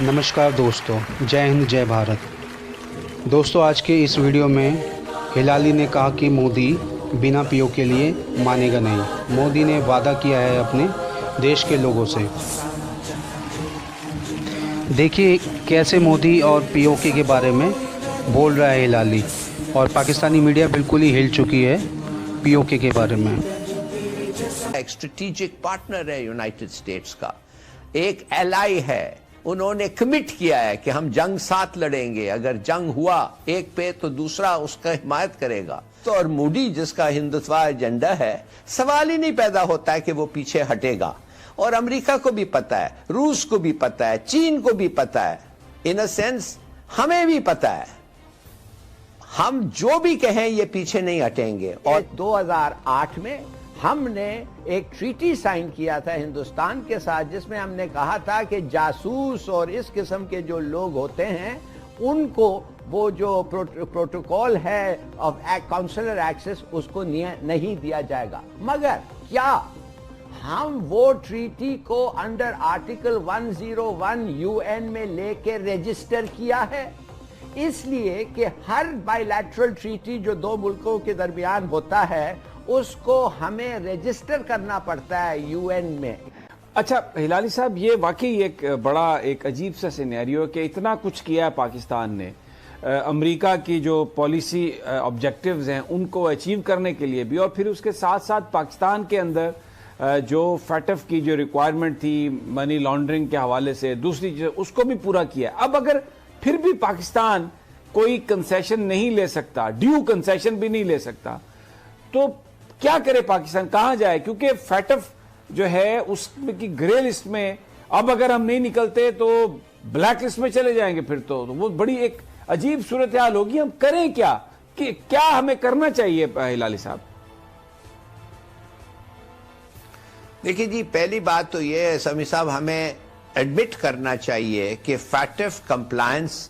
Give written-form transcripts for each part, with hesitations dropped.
नमस्कार दोस्तों, जय हिंद जय भारत। दोस्तों, आज के इस वीडियो में हिलाली ने कहा कि मोदी बिना पीओ के लिए मानेगा नहीं। मोदी ने वादा किया है अपने देश के लोगों से। देखिए कैसे मोदी और पीओके के बारे में बोल रहा है हिलाली, और पाकिस्तानी मीडिया बिल्कुल ही हिल चुकी है पीओके के बारे में। एक स्ट्रेटेजिक पार्टनर है यूनाइटेड स्टेट्स का, एक एलाई है। उन्होंने कमिट किया है कि हम जंग साथ लड़ेंगे, अगर जंग हुआ एक पे तो दूसरा उसका हिमायत करेगा। तो और मोदी जिसका हिंदुत्व एजेंडा है, सवाल ही नहीं पैदा होता है कि वो पीछे हटेगा। और अमेरिका को भी पता है, रूस को भी पता है, चीन को भी पता है, इन अ सेंस हमें भी पता है। हम जो भी कहें ये पीछे नहीं हटेंगे। और 2008 में हमने एक ट्रीटी साइन किया था हिंदुस्तान के साथ, जिसमें हमने कहा था कि जासूस और इस किस्म के जो लोग होते हैं उनको वो जो प्रोटोकॉल है ऑफ काउंसलर एक्सेस उसको नहीं दिया जाएगा। मगर क्या हम वो ट्रीटी को अंडर आर्टिकल 101 यूएन में लेके रजिस्टर किया है? इसलिए कि हर बायलैटरल ट्रीटी जो दो मुल्कों के दरमियान होता है उसको हमें रजिस्टर करना पड़ता है यूएन में। अच्छा हिलाली साहब, ये वाकई एक बड़ा एक अजीब सा सिनेरियो है कि इतना कुछ किया है पाकिस्तान ने अमेरिका की जो पॉलिसी ऑब्जेक्टिव्स हैं उनको अचीव करने के लिए भी, और फिर उसके साथ साथ पाकिस्तान के अंदर जो फैटफ की जो रिक्वायरमेंट थी मनी लॉन्ड्रिंग के हवाले से, दूसरी चीज उसको भी पूरा किया है। अब अगर फिर भी पाकिस्तान कोई कंसेशन नहीं ले सकता, ड्यू कंसेशन भी नहीं ले सकता, तो क्या करे पाकिस्तान, कहां जाए? क्योंकि फैटफ जो है उसकी ग्रे लिस्ट में, अब अगर हम नहीं निकलते तो ब्लैक लिस्ट में चले जाएंगे। फिर तो वो बड़ी एक अजीब सूरत हाल होगी। हम करें क्या, कि क्या हमें करना चाहिए हिलाली साहब? देखिए जी, पहली बात तो ये है समी साहब, हमें एडमिट करना चाहिए कि फैटफ कंप्लायंस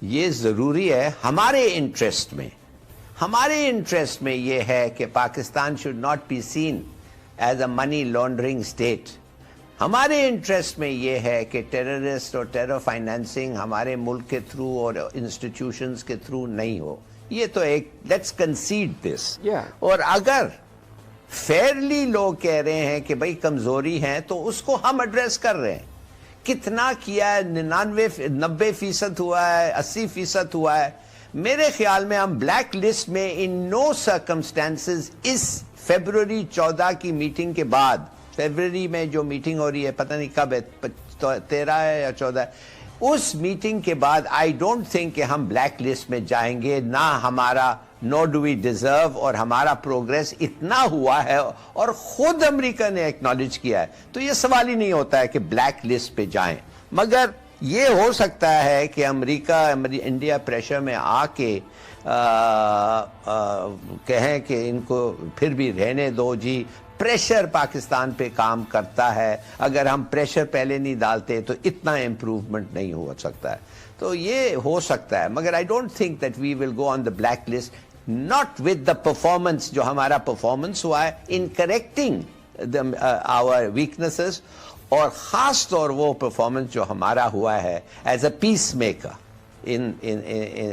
ये जरूरी है हमारे इंटरेस्ट में। हमारे इंटरेस्ट में ये है कि Pakistan should not be seen as a money laundering state. हमारे इंटरेस्ट में ये है कि टेररिस्ट और टेरर फाइनेंसिंग हमारे मुल्क के थ्रू और इंस्टीट्यूशंस के थ्रू नहीं हो। ये तो एक लेट्स कंसीड दिस। और अगर फेयरली लोग कह रहे हैं कि भाई कमजोरी है तो उसको हम एड्रेस कर रहे हैं। कितना किया है? 90% हुआ है, 80% हुआ है। मेरे ख्याल में हम ब्लैक लिस्ट में इन नो सर्कमस्टेंसेस इस फरवरी 14 की मीटिंग के बाद, फरवरी में जो मीटिंग हो रही है पता नहीं कब है, 13 है या 14 है, उस मीटिंग के बाद आई डोंट थिंक कि हम ब्लैक लिस्ट में जाएंगे। ना हमारा नो डू वी डिजर्व, और हमारा प्रोग्रेस इतना हुआ है और खुद अमेरिका ने एक्नॉलेज किया है, तो ये सवाल ही नहीं होता है कि ब्लैक लिस्ट पे जाएं। मगर ये हो सकता है कि अमेरिका इंडिया प्रेशर में आके कहें कि इनको फिर भी रहने दो जी। प्रेशर पाकिस्तान पे काम करता है, अगर हम प्रेशर पहले नहीं डालते तो इतना इम्प्रूवमेंट नहीं हो सकता है। तो ये हो सकता है, मगर I don't think that we will go on the black list, not with the performance जो हमारा परफॉर्मेंस हुआ है इन करेक्टिंग आवर वीकनेसेस, और खास तौर वो परफॉर्मेंस जो हमारा हुआ है as a peacemaker in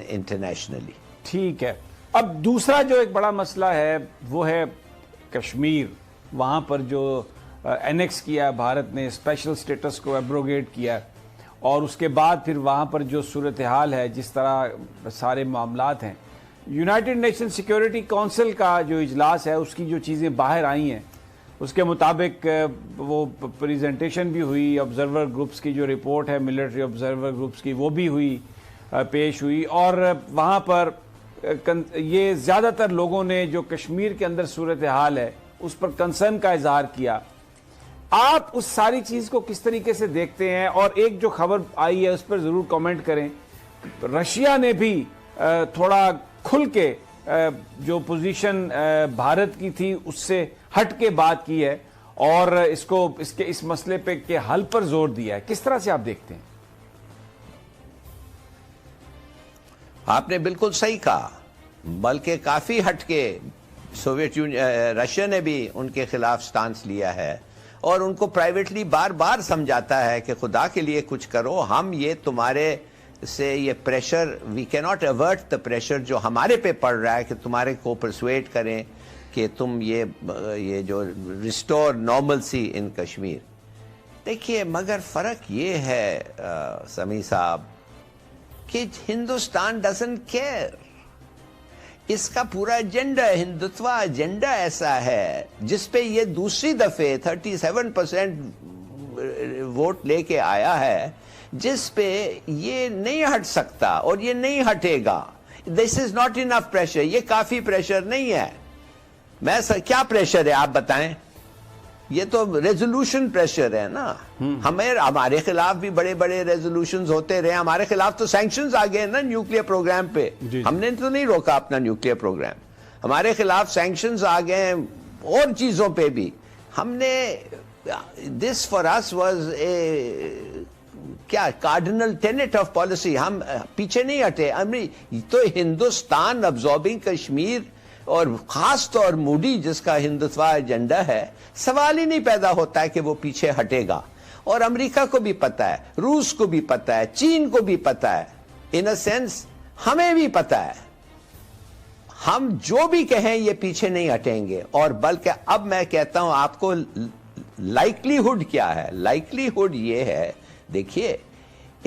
internationally. ठीक है। अब दूसरा जो एक बड़ा मसला है वो है कश्मीर। वहां पर जो एनेक्स किया भारत ने, स्पेशल स्टेटस को एब्रोगेट किया, और उसके बाद फिर वहां पर जो सूरत हाल है, जिस तरह सारे मामलात हैं, यूनाइटेड नेशन सिक्योरिटी काउंसिल का जो इजलास है उसकी जो चीज़ें बाहर आई हैं उसके मुताबिक वो प्रेजेंटेशन भी हुई, ऑब्जर्वर ग्रुप्स की जो रिपोर्ट है मिलिट्री ऑब्जर्वर ग्रुप्स की वो भी हुई, पेश हुई, और वहाँ पर ये ज़्यादातर लोगों ने जो कश्मीर के अंदर सूरत हाल है उस पर कंसर्न का इजहार किया। आप उस सारी चीज़ को किस तरीके से देखते हैं? और एक जो खबर आई है उस पर ज़रूर कमेंट करें। रशिया ने भी थोड़ा खुल के जो पोजीशन भारत की थी उससे हट के बात की है, और इस मसले पे के हल पर जोर दिया है। किस तरह से आप देखते हैं? आपने बिल्कुल सही कहा, बल्कि काफी हटके सोवियत यूनियन, रशिया ने भी उनके खिलाफ स्टांस लिया है, اور ان کو پرائیویٹلی بار بار سمجھاتا ہے کہ خدا کے لیے کچھ کرو, ہم یہ تمہارے سے یہ پریشر, وی کی ناٹ ایورٹ دا پریشر جو ہمارے پہ پڑ رہا ہے کہ تمہارے کو پرسویٹ کریں کہ تم یہ جو ریسٹور نارملسی ان کشمیر. دیکھیے مگر فرق یہ ہے سمیع صاحب کہ ہندوستان ڈزنٹ کیئر. اس کا پورا ایجنڈا, ہندوتوا ایجنڈا ایسا ہے جس پہ یہ دوسری دفعہ 37% ووٹ لے کے آیا ہے, جس پہ یہ نہیں ہٹ سکتا اور یہ نہیں ہٹے گا. دس از ناٹ انف پریشر, یہ کافی پریشر نہیں ہے. کیا پریشر ہے آپ بتائیں؟ یہ تو ریزولوشن پریشر ہے نا. ہمارے خلاف بھی بڑے بڑے ریزولوشنز ہوتے رہے, ہمارے خلاف تو سینکشنز آ گئے نا نیوکلیر پروگرام پہ. ہم نے تو نہیں روکا اپنا نیوکلیر پروگرام, ہمارے خلاف سینکشنز آ گئے اور چیزوں پہ بھی. ہم نے this for us was a کیا کارڈنل ٹینٹ آف پالیسی. ہم پیچھے نہیں ہٹے. تو ہندوستان ابزاربنگ کشمیر اور خاص طور مودی جس کا ہندوتوا ایجنڈا ہے, سوال ہی نہیں پیدا ہوتا ہے کہ وہ پیچھے ہٹے گا. اور امریکہ کو بھی پتا ہے, روس کو بھی پتا ہے, چین کو بھی پتا ہے, ان اے سینس ہمیں بھی پتا ہے. ہم جو بھی کہیں یہ پیچھے نہیں ہٹیں گے. اور بلکہ اب میں کہتا ہوں آپ کو لائکلی ہوڈ کیا ہے. لائکلی ہوڈ یہ ہے, دیکھیے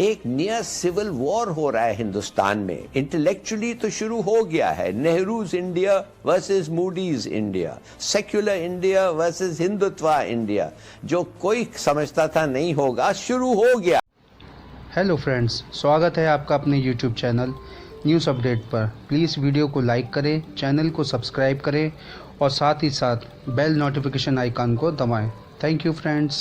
ایک نیا سول وار ہو رہا ہے ہندوستان میں. انٹلیکچولی تو شروع ہو گیا ہے. Nehru's India versus Modi's India, secular India versus Hindutva India, جو کوئی سمجھتا تھا نہیں ہوگا, شروع ہو گیا. ہیلو فرینڈز, سواگت ہے آپ کا اپنے YouTube channel news update per. Please video کو لائک کریں, چینل کو سبسکرائب کریں اور ساتھ ہی ساتھ بیل نوٹیفیکیشن آئیکن کو دبائیں. Thank you friends.